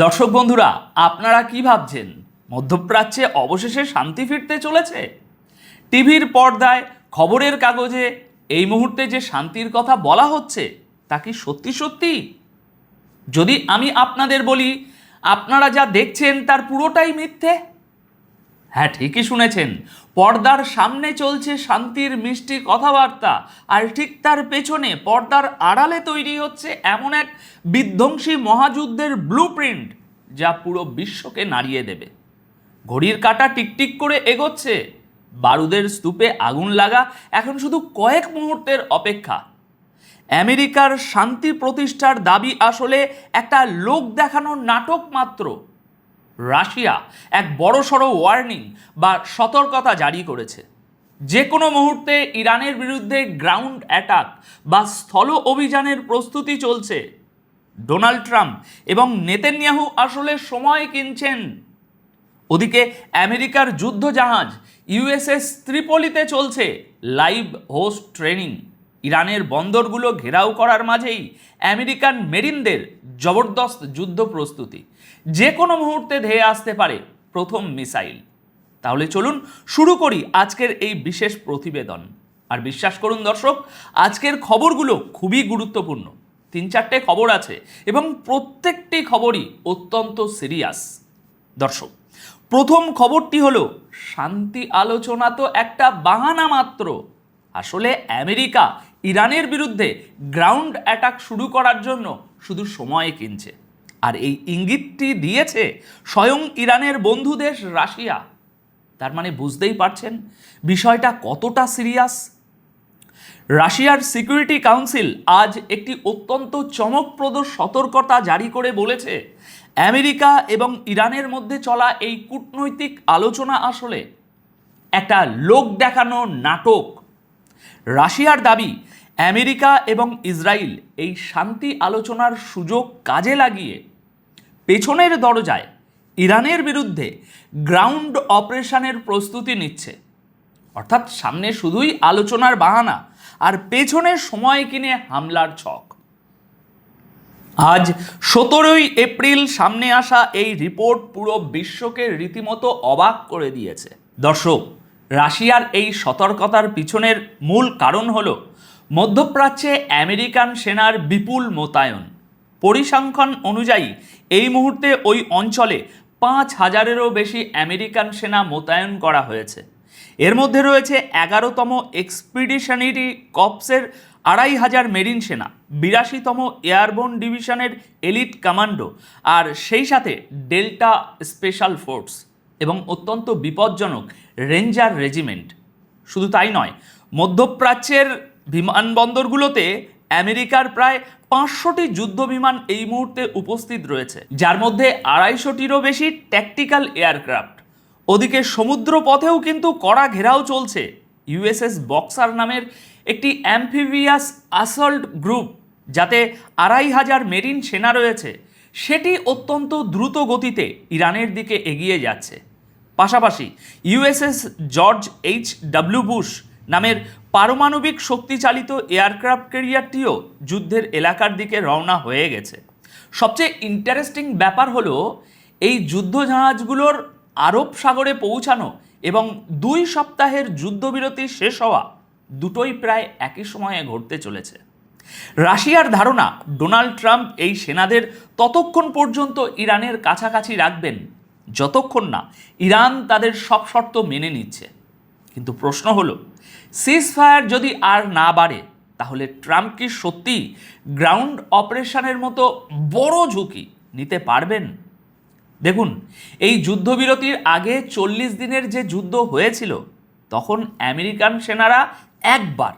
দর্শক বন্ধুরা, আপনারা কি ভাবছেন? মধ্যপ্রাচ্যে অবশেষে শান্তি ফিরতে চলেছে? টিভির পর্দায়, খবরের কাগজে এই মুহূর্তে যে শান্তির কথা বলা হচ্ছে তা কি সত্যি সত্যি? যদি আমি আপনাদের বলি আপনারা যা দেখছেন তার পুরোটাই মিথ্যে। হ্যাঁ, ঠিকই শুনেছেন, পর্দার সামনে চলছে শান্তির মিষ্টি কথাবার্তা, আর ঠিক তার পেছনে পর্দার আড়ালে তৈরি হচ্ছে এমন এক বিধ্বংসী মহাযুদ্ধের ব্লুপ্রিন্ট যা পুরো বিশ্বকে নাড়িয়ে দেবে। ঘড়ির কাঁটা টিকটিক করে এগোচ্ছে, বারুদের স্তূপে আগুন লাগা এখন শুধু কয়েক মুহূর্তের অপেক্ষা। আমেরিকার শান্তি প্রতিষ্ঠার দাবি আসলে একটা লোক দেখানোর নাটক মাত্র। রাশিয়া এক বড়সড় ওয়ার্নিং বা সতর্কতা জারি করেছে। যে কোনো মুহূর্তে ইরানের বিরুদ্ধে গ্রাউন্ড অ্যাটাক বা স্থল অভিযানের প্রস্তুতি চলছে। ডোনাল্ড ট্রাম্প এবং নেতানিয়াহু আসলে সময় কিনছেন। ওদিকে আমেরিকার যুদ্ধজাহাজ ইউএসএস ত্রিপলিতে চলছে লাইভ হোস্ট ট্রেনিং। ইরানের বন্দরগুলো ঘেরাও করার মাঝেই আমেরিকান মেরিনদের জবরদস্ত যুদ্ধ প্রস্তুতি। যে কোনো মুহূর্তে ধেয়ে আসতে পারে প্রথম মিসাইল। তাহলে চলুন শুরু করি আজকের এই বিশেষ প্রতিবেদন। আর বিশ্বাস করুন দর্শক, আজকের খবরগুলো খুবই গুরুত্বপূর্ণ। 3-4টে খবর আছে এবং প্রত্যেকটি খবরই অত্যন্ত সিরিয়াস। দর্শক, প্রথম খবরটি হলো, শান্তি আলোচনা তো একটা বাহানা মাত্র। আসলে আমেরিকা ইরানের বিরুদ্ধে গ্রাউন্ড অ্যাটাক শুরু করার জন্য শুধু সময় কিনছে। আর এই ইঙ্গিতটি দিয়েছে স্বয়ং ইরানের বন্ধু দেশ রাশিয়া। তার মানে বুঝতেই পারছেন বিষয়টা কতটা সিরিয়াস। রাশিয়ার সিকিউরিটি কাউন্সিল আজ একটি অত্যন্ত চমকপ্রদ সতর্কতা জারি করে বলেছে, আমেরিকা এবং ইরানের মধ্যে চলা এই কূটনৈতিক আলোচনা আসলে একটা লোক দেখানো নাটক। রাশিয়ার দাবি, আমেরিকা এবং ইসরায়েল এই শান্তি আলোচনার সুযোগ কাজে লাগিয়ে পেছনের দরজায় ইরানের বিরুদ্ধে গ্রাউন্ড অপারেশনের প্রস্তুতি নিচ্ছে। অর্থাৎ সামনে শুধুই আলোচনার বাহানা আর পেছনে সময় কিনে হামলার ছক। আজ 17 এপ্রিল সামনে আসা এই রিপোর্ট পুরো বিশ্বকে রীতিমতো অবাক করে দিয়েছে। দর্শক, রাশিয়ার এই সতর্কতার পিছনের মূল কারণ হল মধ্যপ্রাচ্যে আমেরিকান সেনার বিপুল মোতায়েন। পরিসংখ্যান অনুযায়ী এই মুহূর্তে ওই অঞ্চলে 5000-এরও বেশি আমেরিকান সেনা মোতায়েন করা হয়েছে। এর মধ্যে রয়েছে 11তম এক্সপিডিশনারি কর্পসের 2500 মেরিন সেনা, 82তম এয়ারবোর্ন ডিভিশনের এলিট কমান্ডো, আর সেই সাথে ডেল্টা স্পেশাল ফোর্স এবং অত্যন্ত বিপজ্জনক রেঞ্জার রেজিমেন্ট। শুধু তাই নয়, মধ্যপ্রাচ্যের বিমানবন্দরগুলোতে আমেরিকার প্রায় 500টি যুদ্ধ বিমান এই মুহূর্তে উপস্থিত রয়েছে, যার মধ্যে 250টিরও বেশি ট্যাকটিক্যাল এয়ারক্রাফট। ওদিকে সমুদ্র পথেও কিন্তু কড়া ঘেরাও চলছে। ইউএসএস বক্সার নামের একটি অ্যাম্ফিবিয়াস অ্যাসল্ট গ্রুপ, যাতে 2500 মেরিন সেনা রয়েছে, সেটি অত্যন্ত দ্রুত গতিতে ইরানের দিকে এগিয়ে যাচ্ছে। পাশাপাশি ইউএসএস জর্জ H.W. বুশ নামের পারমাণবিক শক্তিচালিত এয়ারক্রাফট ক্যারিয়ারটিও যুদ্ধের এলাকার দিকে রওনা হয়ে গেছে। সবচেয়ে ইন্টারেস্টিং ব্যাপার হলো, এই যুদ্ধজাহাজগুলোর আরব সাগরে পৌঁছানো এবং 2 সপ্তাহের যুদ্ধবিরতি শেষ হওয়া দুটোই প্রায় একই সময়ে ঘটতে চলেছে। রাশিয়ার ধারণা, ডোনাল্ড ট্রাম্প এই সেনাদের ততক্ষণ পর্যন্ত ইরানের কাছাকাছি রাখবেন যতক্ষণ না ইরান তাদের সব শর্ত মেনে নিচ্ছে। কিন্তু প্রশ্ন হলো, সিজফায়ার যদি আর না বাড়ে, তাহলে ট্রাম্প কি সত্যি গ্রাউন্ড অপারেশনের মতো বড় ঝুঁকি নিতে পারবেন? দেখুন, এই যুদ্ধবিরতির আগে 40 দিনের যে যুদ্ধ হয়েছিল, তখন আমেরিকান সেনারা একবার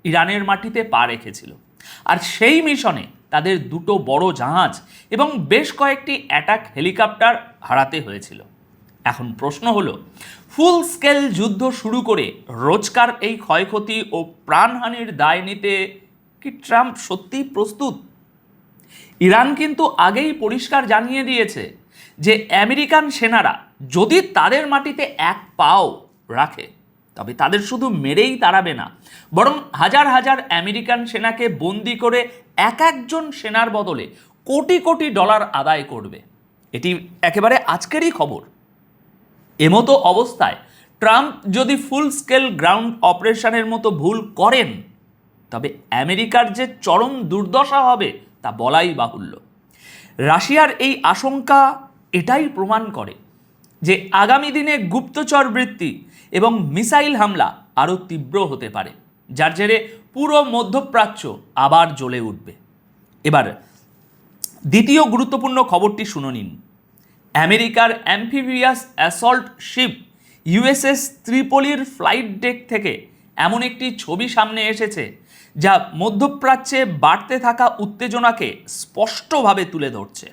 ইরানের মাটিতে পা রেখেছিল, আর সেই মিশনে তাদের 2টো বড় জাহাজ এবং বেশ কয়েকটি অ্যাটাক হেলিকপ্টার হারাতে হয়েছিল। এখন প্রশ্ন হলো, ফুল স্কেল যুদ্ধ শুরু করে রোজকার এই ক্ষয়ক্ষতি ও প্রাণহানির দায় নিতে কি ট্রাম্প সত্যিই প্রস্তুত? ইরান কিন্তু আগেই পরিষ্কার জানিয়ে দিয়েছে যে আমেরিকান সেনারা যদি তাদের মাটিতে এক পাও রাখে, তবে তাদের শুধু মেরেই তাড়াবে না, বরং হাজার হাজার আমেরিকান সেনাকে বন্দি করে এক একজন সেনার বদলে কোটি কোটি ডলার আদায় করবে। এটি একেবারে আজকেরই খবর। এমতো অবস্থায় ট্রাম্প যদি ফুল স্কেল গ্রাউন্ড অপারেশনের মতো ভুল করেন, তবে আমেরিকার যে চরম দুর্দশা হবে তা বলাই বাহুল্য। রাশিয়ার এই আশঙ্কা এটাই প্রমাণ করে যে আগামী দিনে গুপ্তচর বৃত্তি এবং মিসাইল হামলা আরও তীব্র হতে পারে, যার জেরে পুরো মধ্যপ্রাচ্য আবার জ্বলে উঠবে। এবার দ্বিতীয় গুরুত্বপূর্ণ খবরটি শুনে নিন। আমেরিকার অ্যাম্ফিবিয়াস অ্যাসল্ট শিপ ইউএসএস ত্রিপোলির ফ্লাইট ডেক থেকে এমন একটি ছবি সামনে এসেছে যা মধ্যপ্রাচ্যে বাড়তে থাকা উত্তেজনাকে স্পষ্টভাবে তুলে ধরছে।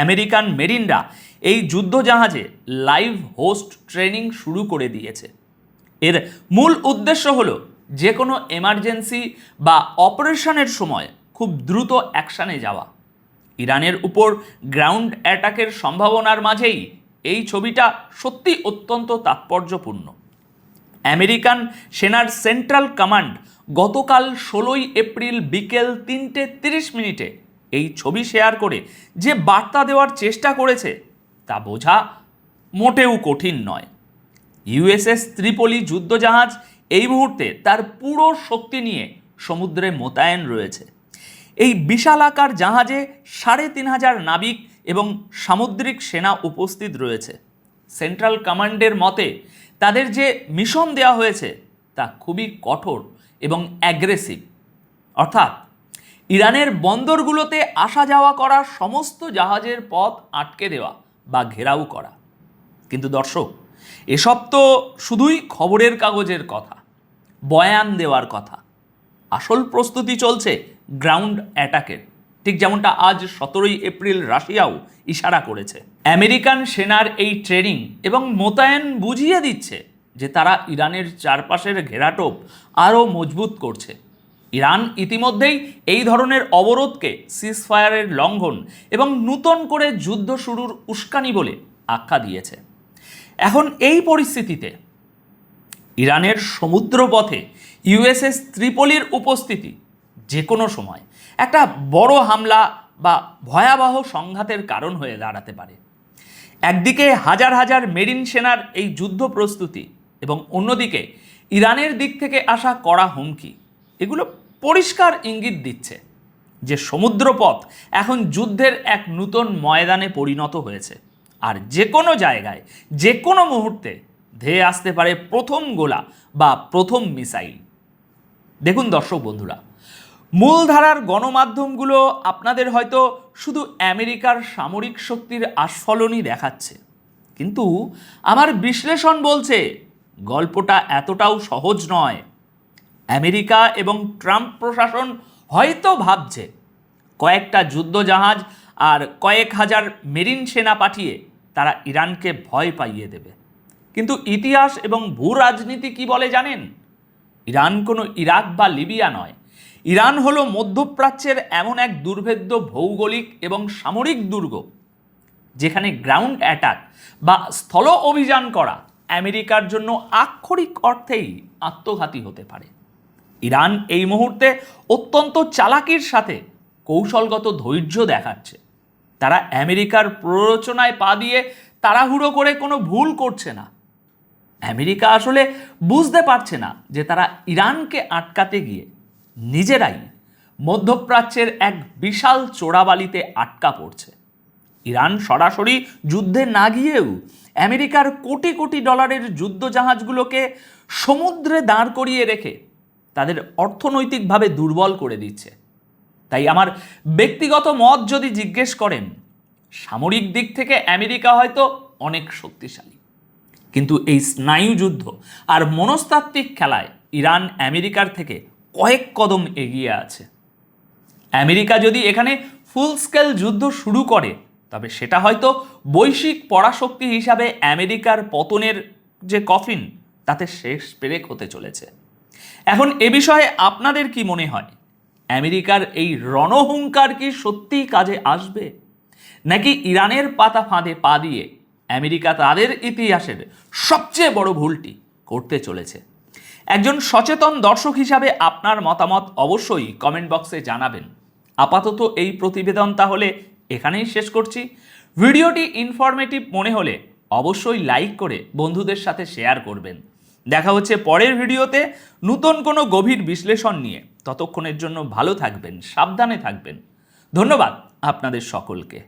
আমেরিকান মেরিনরা এই যুদ্ধজাহাজে লাইভ হোস্ট ট্রেনিং শুরু করে দিয়েছে। এর মূল উদ্দেশ্য হলো যে কোনো এমার্জেন্সি বা অপারেশনের সময় খুব দ্রুত অ্যাকশানে যাওয়া। ইরানের উপর গ্রাউন্ড অ্যাটাকের সম্ভাবনার মাঝেই এই ছবিটা সত্যি অত্যন্ত তাৎপর্যপূর্ণ। আমেরিকান সেনার সেন্ট্রাল কমান্ড গতকাল 16 এপ্রিল বিকেল 3:30 এই ছবি শেয়ার করে যে বার্তা দেওয়ার চেষ্টা করেছে তা বোঝা মোটেও কঠিন নয়। ইউএসএস ত্রিপোলি যুদ্ধজাহাজ এই মুহূর্তে তার পুরো শক্তি নিয়ে সমুদ্রে মোতায়েন রয়েছে। এই বিশাল আকার জাহাজে 3500 নাবিক এবং সামুদ্রিক সেনা উপস্থিত রয়েছে। সেন্ট্রাল কমান্ডের মতে তাদের যে মিশন দেওয়া হয়েছে তা খুবই কঠোর এবং অ্যাগ্রেসিভ, অর্থাৎ ইরানের বন্দরগুলোতে আসা যাওয়া করা সমস্ত জাহাজের পথ আটকে দেওয়া বা ঘেরাও করা। কিন্তু দর্শক, এসব তো শুধুই খবরের কাগজের কথা, বয়ান দেওয়ার কথা। আসল প্রস্তুতি চলছে গ্রাউন্ড অ্যাটাকের, ঠিক যেমনটা আজ 17 এপ্রিল রাশিয়াও ইশারা করেছে। আমেরিকান সেনার এই ট্রেনিং এবং মোতায়েন বুঝিয়ে দিচ্ছে যে তারা ইরানের চারপাশের ঘেরাটোপ আরও মজবুত করছে। ইরান ইতিমধ্যেই এই ধরনের অবরোধকে সিজফায়ারের লঙ্ঘন এবং নূতন করে যুদ্ধ শুরুর উস্কানি বলে আখ্যা দিয়েছে। এখন এই পরিস্থিতিতে ইরানের সমুদ্রপথে ইউএসএস ত্রিপোলির উপস্থিতি যে কোনো সময় একটা বড় হামলা বা ভয়াবহ সংঘাতের কারণ হয়ে দাঁড়াতে পারে। একদিকে হাজার হাজার মেরিন সেনার এই যুদ্ধ প্রস্তুতি এবং অন্যদিকে ইরানের দিক থেকে আসা কড়া হুমকি, এগুলো পরিষ্কার ইঙ্গিত দিচ্ছে যে সমুদ্রপথ এখন যুদ্ধের এক নূতন ময়দানে পরিণত হয়েছে। আর যে কোনো জায়গায় যে কোনো মুহূর্তে ধেয়ে আসতে পারে প্রথম গোলা বা প্রথম মিসাইল। দেখুন দর্শক বন্ধুরা, মূলধারার গণমাধ্যমগুলো আপনাদের হয়তো শুধু আমেরিকার সামরিক শক্তির আস্ফলনই দেখাচ্ছে, কিন্তু আমার বিশ্লেষণ বলছে গল্পটা এতটাও সহজ নয়। আমেরিকা এবং ট্রাম্প প্রশাসন হয়তো ভাবছে কয়েকটা যুদ্ধজাহাজ আর কয়েক হাজার মেরিন সেনা পাঠিয়ে তারা ইরানকে ভয় পাইয়ে দেবে, কিন্তু ইতিহাস এবং ভূ রাজনীতি কি বলে জানেন? ইরান কোনো ইরাক বা লিবিয়া নয়। ইরান হলো মধ্যপ্রাচ্যের এমন এক দুর্ভেদ্য ভৌগোলিক এবং সামরিক দুর্গ যেখানে গ্রাউন্ড অ্যাটাক বা স্থল অভিযান করা আমেরিকার জন্য আক্ষরিক অর্থেই আত্মঘাতী হতে পারে। ইরান এই মুহূর্তে অত্যন্ত চালাকির সাথে কৌশলগত ধৈর্য দেখাচ্ছে। তারা আমেরিকার প্ররোচনায় পা দিয়ে তাড়াহুড়ো করে কোনো ভুল করছে না। আমেরিকা আসলে বুঝতে পারছে না যে তারা ইরানকে আটকাতে গিয়ে নিজেরাই মধ্যপ্রাচ্যের এক বিশাল চোরাবালিতে আটকা পড়ছে। ইরান সরাসরি যুদ্ধে না গিয়েও আমেরিকার কোটি কোটি ডলারের যুদ্ধজাহাজগুলোকে সমুদ্রে দাঁড় করিয়ে রেখে তাদের অর্থনৈতিকভাবে দুর্বল করে দিচ্ছে। তাই আমার ব্যক্তিগত মত যদি জিজ্ঞেস করেন, সামরিক দিক থেকে আমেরিকা হয়তো অনেক শক্তিশালী, কিন্তু এই স্নায়ু যুদ্ধ আর মনস্তাত্ত্বিক খেলায় ইরান আমেরিকার থেকে কয়েক কদম এগিয়ে আছে। আমেরিকা যদি এখানে ফুল স্কেল যুদ্ধ শুরু করে, তবে সেটা হয়তো বৈশ্বিক পরাশক্তি হিসাবে আমেরিকার পতনের যে কফিন তাতে শেষ পেরেক হতে চলেছে। এখন এ বিষয়ে আপনাদের কি মনে হয়? আমেরিকার এই রণহুঙ্কার কি সত্যিই কাজে আসবে, নাকি ইরানের পাতা ফাঁদে পা দিয়ে আমেরিকা তাদের ইতিহাসের সবচেয়ে বড় ভুলটি করতে চলেছে? একজন সচেতন দর্শক হিসাবে আপনার মতামত অবশ্যই কমেন্ট বক্সে জানাবেন। আপাতত এই প্রতিবেদন তাহলে এখানেই শেষ করছি। ভিডিওটি ইনফরমেটিভ মনে হলে অবশ্যই লাইক করে বন্ধুদের সাথে শেয়ার করবেন। দেখা হচ্ছে পরের ভিডিওতে নতুন কোনো গভীর বিশ্লেষণ নিয়ে। ততক্ষণের জন্য ভালো থাকবেন, সাবধানে থাকবেন। ধন্যবাদ আপনাদের সকলকে।